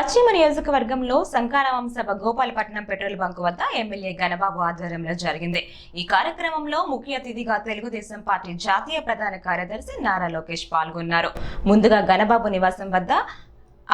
పశ్చిమ నియోజకవర్గంలో శంకరావం సభ Gopalapatnam petrol bunk వద్ద ఎమ్మెల్యే గణబాబు ఆధ్వర్యంలో జరిగింది. ఈ కార్యక్రమంలో ముఖ్య అతిథిగా తెలుగుదేశం పార్టీ జాతీయ ప్రధాన కార్యదర్శి నారా లోకేష్ పాల్గొన్నారు. ముందుగా గణబాబు నివాసం వద్ద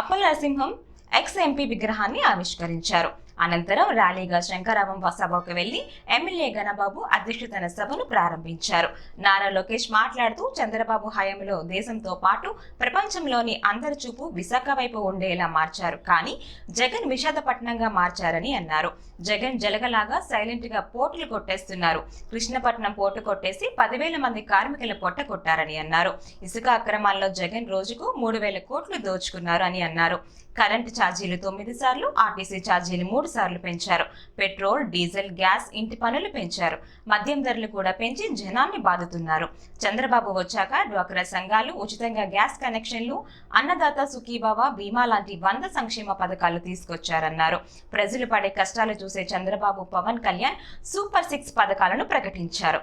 అప్పల నరసింహం ఎక్స్ ఎంపీ విగ్రహాన్ని ఆవిష్కరించారు. అనంతరం ర్యాలీగా శంకరావం సభకు వెళ్లి ఎమ్మెల్యే గణబాబు అధ్యక్షతన సభను ప్రారంభించారు. నారా లోకేష్ మాట్లాడుతూ చంద్రబాబు హయాంలో దేశంతో పాటు ప్రపంచంలోని అందరి చూపు విశాఖ వైపు ఉండేలా మార్చారు, కానీ జగన్ విశాఖపట్నంగా మార్చారని అన్నారు. జగన్ జలగలాగా సైలెంట్ గా పోర్టులు కొట్టేస్తున్నారు. కృష్ణపట్నం పోర్టు కొట్టేసి 10,000 మంది కార్మికుల పొట్ట కొట్టారని అన్నారు. ఇసుక అక్రమాల్లో జగన్ రోజుకు 3,000 కోట్లు దోచుకున్నారు అని అన్నారు. కరెంటు ఛార్జీలు 9 సార్లు, ఆర్టీసీ ఛార్జీలు 3 సార్లు పెంచారు. పెట్రోల్, డీజిల్, గ్యాస్, ఇంటి పనులు పెంచారు. మద్యం ధరలు కూడా పెంచి జనాన్ని బాదుతున్నారు. చంద్రబాబు వచ్చాక డ్వాక్రా సంఘాలు ఉచితంగా గ్యాస్ కనెక్షన్లు, అన్నదాత సుఖీభావ, బీమా లాంటి 100 సంక్షేమ పథకాలు తీసుకొచ్చారన్నారు. ప్రజలు పడే కష్టాలు చూసే చంద్రబాబు, పవన్ కళ్యాణ్ సూపర్ 6 పథకాలను ప్రకటించారు.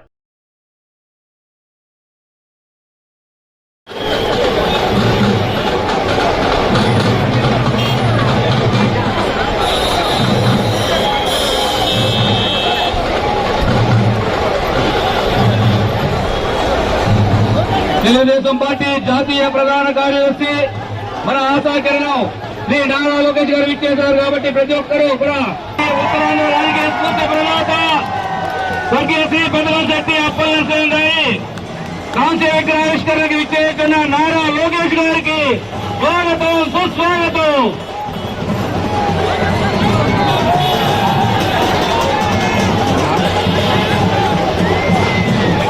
తెలుగుదేశం పార్టీ జాతీయ ప్రధాన కార్యదర్శి మన ఆశాకిరణం శ్రీ నారా లోకేష్ గారు ఇచ్చేశారు కాబట్టి ప్రతి ఒక్కరూ కూడా ఉత్తరాంధ్ర రాజకీయ స్ఫూర్తి ప్రదాత స్వర్గీయ శ్రీ పెద్దల శెట్టి అప్పల నరసింహం గారి కాంస్య విగ్రహావిష్కరణకు ఇచ్చేస్తున్న నారా లోకేష్ గారికి స్వాగతం, సుస్వాగతం.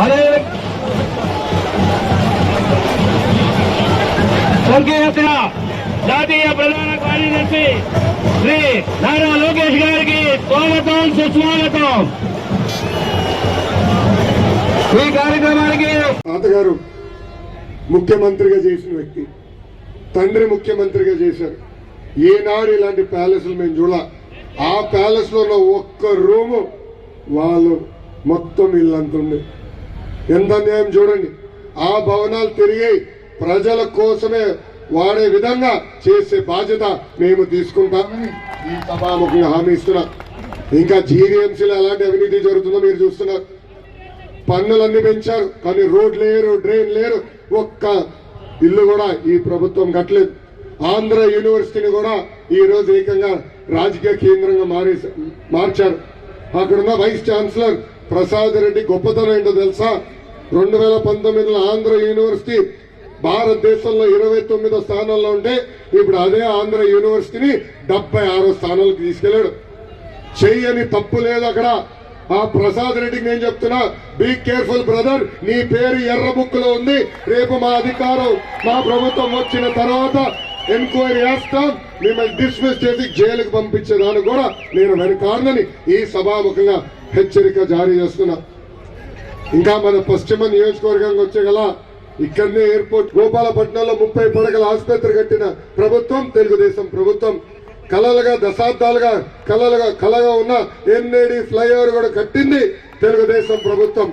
అదే జాతీయ ప్రధాన కార్యదర్శి శ్రీ నారా లోకేష్ గారికి స్వాగతం, సుస్వాగతం. ఈ కార్యక్రమానికి తాతగారు ముఖ్యమంత్రిగా చేసిన వ్యక్తి, తండ్రి ముఖ్యమంత్రిగా చేశారు. ఏనాడు ఇలాంటి ప్యాలెస్లు మేము చూడాల. ఆ ప్యాలెస్ లో ఉన్న ఒక్క రూము వాళ్ళు మొత్తం ఇల్లంతుంది. ఎంత అన్యాయం చూడండి. ఆ భవనాలు తిరిగి ప్రజల కోసమే వాడే విధంగా చేసే బాధ్యత మేము తీసుకుంటామని ఈ సభాముఖంగా హామీ ఇస్తున్నా. ఇంకా జీవీఎంసీలో ఎలాంటి అవినీతి జరుగుతుందో మీరు చూస్తున్నారు. పన్నులన్నీ పెంచారు, కానీ రోడ్ లేరు, డ్రైన్ లేరు, ఒక్క ఇల్లు కూడా ఈ ప్రభుత్వం కట్టలేదు. ఆంధ్ర యూనివర్సిటీని కూడా ఈ రోజు ఏకంగా రాజకీయ కేంద్రంగా మార్చారు. అక్కడున్న వైస్ ఛాన్సలర్ ప్రసాద్ రెడ్డి గొప్పతనం ఏంటో తెలుసా? 2019లో ఆంధ్ర యూనివర్సిటీ భారతదేశంలో 29వ స్థానంలో ఉంటే ఇప్పుడు అదే ఆంధ్ర యూనివర్సిటీని 76వ స్థానాలకు తీసుకెళ్లాడు. చెయ్యని తప్పు లేదు అక్కడ. ఆ ప్రసాద్ రెడ్డికి నేను చెప్తున్నా, బీ కేర్ఫుల్ బ్రదర్, నీ పేరు ఎర్ర బుక్ లో ఉంది. రేపు మా అధికారం, మా ప్రభుత్వం వచ్చిన తర్వాత ఎంక్వైరీ చేస్తాం, మిమ్మల్ని డిస్మిస్ చేసి జైలుకు పంపించేదాన్ని కూడా నేను వెనుకాడనని ఈ సభాముఖంగా హెచ్చరిక జారీ చేస్తున్నా. ఇంకా మన పశ్చిమ నియోజకవర్గంగా వచ్చేగల ఇక్కడనే ఎయిర్పోర్ట్ గోపాలపట్నంలో 30 పడకల ఆసుపత్రి కట్టిన ప్రభుత్వం తెలుగుదేశం ప్రభుత్వం. కలలుగా దశాబ్దాలుగా కలగా ఉన్న ఎన్ఏడి ఫ్లైఓవర్ కూడా కట్టింది తెలుగుదేశం ప్రభుత్వం.